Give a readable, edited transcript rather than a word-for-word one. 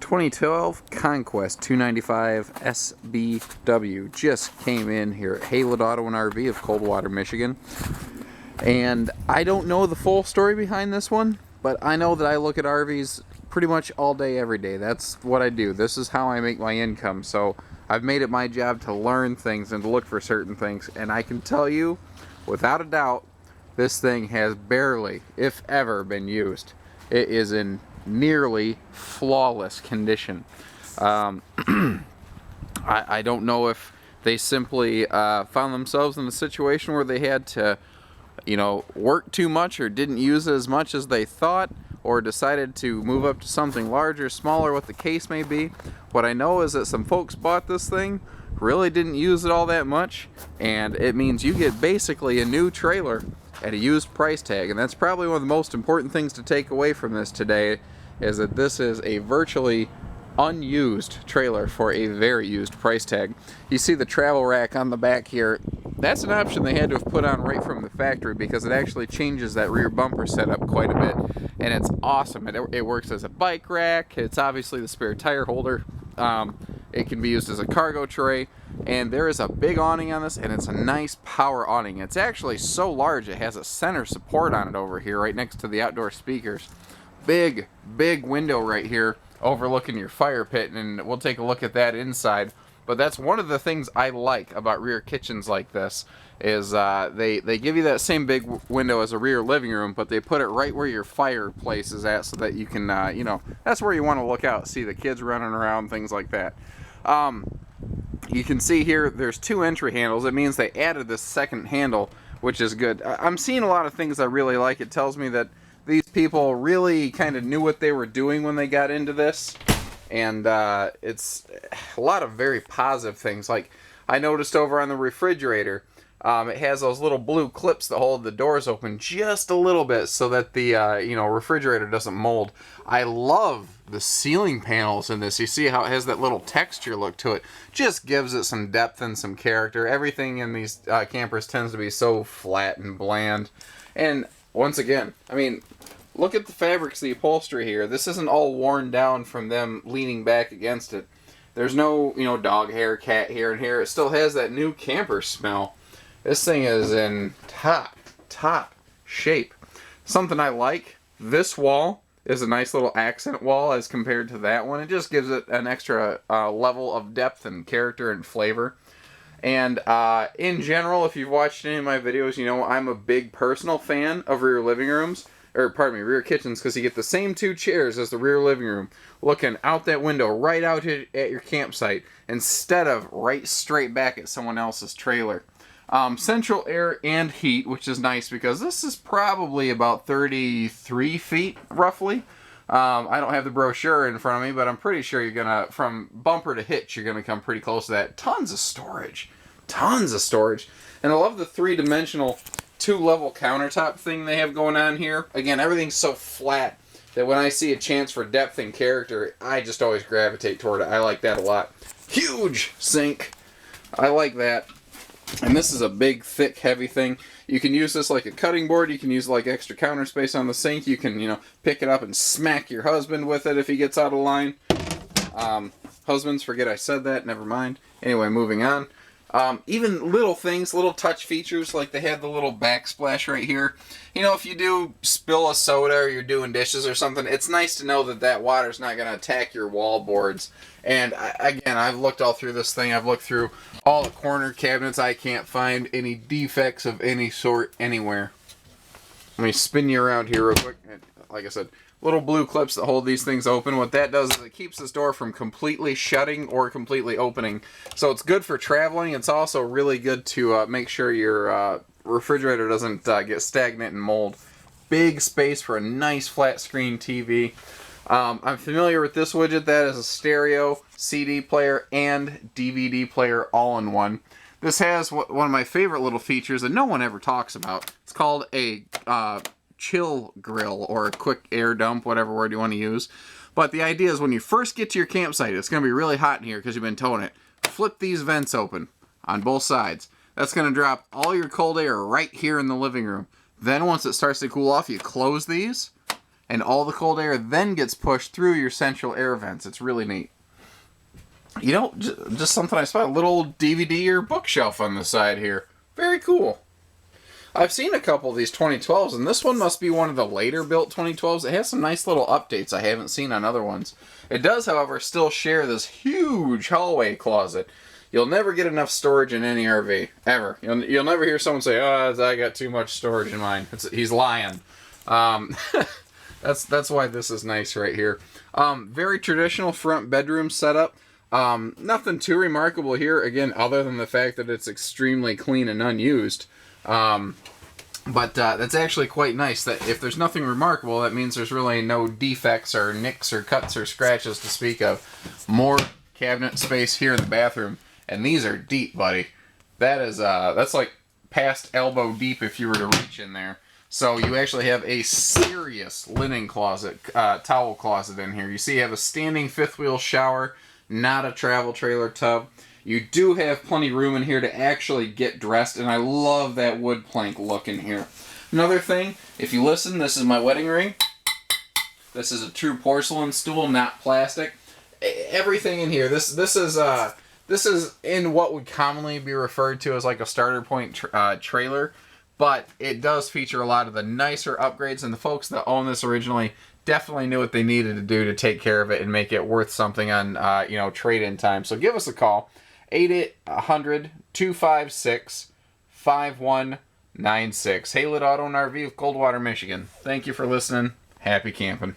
2012 Conquest 295 SBW just came in here at Haylett Auto and RV of Coldwater, Michigan. And I don't know the full story behind this one, but I know that I look at RVs pretty much all day, every day. That's what I do. This is how I make my income. So I've made it my job to learn things and to look for certain things. And I can tell you, without a doubt, this thing has barely, if ever, been used. It is in nearly flawless condition. I don't know if they simply found themselves in a situation where they had to, work too much or didn't use it as much as they thought, or decided to move up to something larger, smaller, what the case may be. What I know is that some folks bought this thing, really didn't use it all that much, and it means you get basically a new trailer at a used price tag. And that's probably one of the most important things to take away from this today, is that this is a virtually unused trailer for a very used price tag. You see the travel rack on the back here. That's an option they had to have put on right from the factory, because it actually changes that rear bumper setup quite a bit, and it's awesome. It works as a bike rack. It's obviously the spare tire holder. It can be used as a cargo tray, and there is a big awning on this, and it's a nice power awning. It's actually so large it has a center support on it over here right next to the outdoor speakers. Big window right here overlooking your fire pit, and we'll take a look at that inside. But that's one of the things I like about rear kitchens like this, is they give you that same big window as a rear living room, but they put it right where your fireplace is at, so that you can, that's where you want to look out, see the kids running around, things like that. You can see here there's two entry handles. It means they added this second handle, which is good. I'm seeing a lot of things I really like. It tells me that these people really kind of knew what they were doing when they got into this. And it's a lot of very positive things. Like, I noticed over on the refrigerator, it has those little blue clips that hold the doors open just a little bit, so that the refrigerator doesn't mold. I love the ceiling panels in this. You see how it has that little texture look to it. Just gives it some depth and some character. Everything in these campers tends to be so flat and bland. And once again, I mean, look at the fabrics, the upholstery here. This isn't all worn down from them leaning back against it. There's no, dog hair, cat hair in here. It still has that new camper smell. This thing is in top shape. Something I like, this wall is a nice little accent wall as compared to that one. It just gives it an extra level of depth and character and flavor. And in general, if you've watched any of my videos, you know I'm a big personal fan of rear living rooms. Rear kitchens, because you get the same two chairs as the rear living room, looking out that window right out at your campsite, instead of right straight back at someone else's trailer. Central air and heat, which is nice, because this is probably about 33 feet, roughly. I don't have the brochure in front of me, but I'm pretty sure you're gonna, from bumper to hitch, you're gonna come pretty close to that. Tons of storage. And I love the three-dimensional two-level countertop thing they have going on here. Again, everything's so flat that when I see a chance for depth and character, I just always gravitate toward it. I like that a lot. Huge sink. I like that. And this is a big, thick, heavy thing. You can use this like a cutting board. You can use like extra counter space on the sink. You can, pick it up and smack your husband with it if he gets out of line. Husbands, forget I said that. Never mind. Anyway, moving on. Even little things, little touch features, like they have the little backsplash right here. If you do spill a soda or you're doing dishes or something, it's nice to know that that water's not going to attack your wall boards. And again, I've looked all through this thing. I've looked through all the corner cabinets. I can't find any defects of any sort anywhere. Let me spin you around here real quick. Like I said, little blue clips that hold these things open. What that does is it keeps this door from completely shutting or completely opening. So it's good for traveling. It's also really good to make sure your refrigerator doesn't get stagnant and mold. Big space for a nice flat screen TV. I'm familiar with this widget. That is a stereo, CD player, and DVD player all in one. This has one of my favorite little features that no one ever talks about. It's called a chill grill, or a quick air dump, whatever word you want to use. But the idea is when you first get to your campsite, it's going to be really hot in here because you've been towing it. Flip these vents open on both sides. That's going to drop all your cold air right here in the living room. Then once it starts to cool off, you close these, and all the cold air then gets pushed through your central air vents. It's really neat. You know, just something I saw, a little DVD or bookshelf on the side here. Very cool. I've seen a couple of these 2012s, and this one must be one of the later built 2012s. It has some nice little updates I haven't seen on other ones. It does, however, still share this huge hallway closet. You'll never get enough storage in any RV, ever. You'll never hear someone say, "Oh, I got too much storage in mine." He's lying. That's why this is nice right here. Very traditional front bedroom setup. Nothing too remarkable here, again, other than the fact that it's extremely clean and unused. But that's actually quite nice. That if there's nothing remarkable, that means there's really no defects or nicks or cuts or scratches to speak of. More cabinet space here in the bathroom, and these are deep, buddy. That's like past elbow deep if you were to reach in there. So you actually have a serious linen closet, towel closet in here. You see you have a standing fifth wheel shower, not a travel trailer tub. You do have plenty of room in here to actually get dressed, and I love that wood plank look in here. Another thing, if you listen, this is my wedding ring. This is a true porcelain stool, not plastic. Everything in here. This is in what would commonly be referred to as like a starter point trailer, but it does feature a lot of the nicer upgrades, and the folks that own this originally definitely knew what they needed to do to take care of it and make it worth something on trade-in time. So give us a call. 800-256-5196. Haylett Auto and RV of Coldwater, Michigan. Thank you for listening. Happy camping.